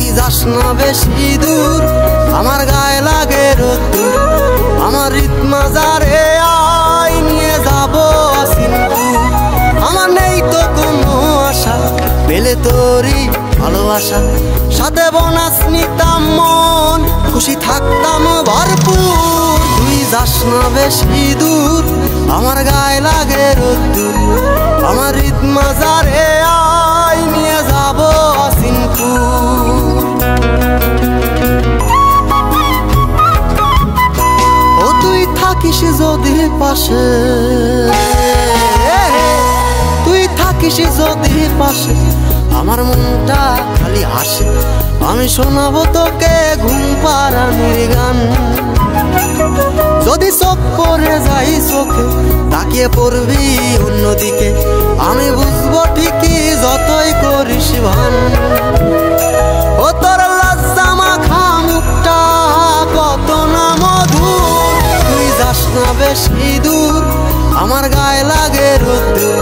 তুই যাস না বেশি দূর, আমার গায়ে লাগে রোদ্দুর। আমার হৃদ মাজারে আয়, নিয়ে যাবো আসিনপুর। আমার নেই তো কোনো আশা, পেলে তোরই ভালোবাসা। সাথে বোনাস নিতাম মন, খুশি থাকতাম ভরপুর। তুই যাস না বেশি দূর, আমার গায়ে লাগে রোদ্দুর। আমার হৃদ মাজারে আয়, নিয়ে যাবো আসিনপুর। ও তুই থাকিস যদি পাশে, তুই থাকিস যদি পাশে, আমার মনটা খালি হাসে। আমি শোনাবো তোকে ঘুম পাড়ানির গান। যদি চোখ পড়ে যাই চোখে, তাকিয়ে পড়বি অন্যদিকে, আমি বুঝবো ঠিকই যতই করিস ভান। ও তোর লজ্জা মাখা মুখটা কত না মধুর। তুই যাস না বেশি দূর, আমার গায়ে লাগে রোদ্দুর।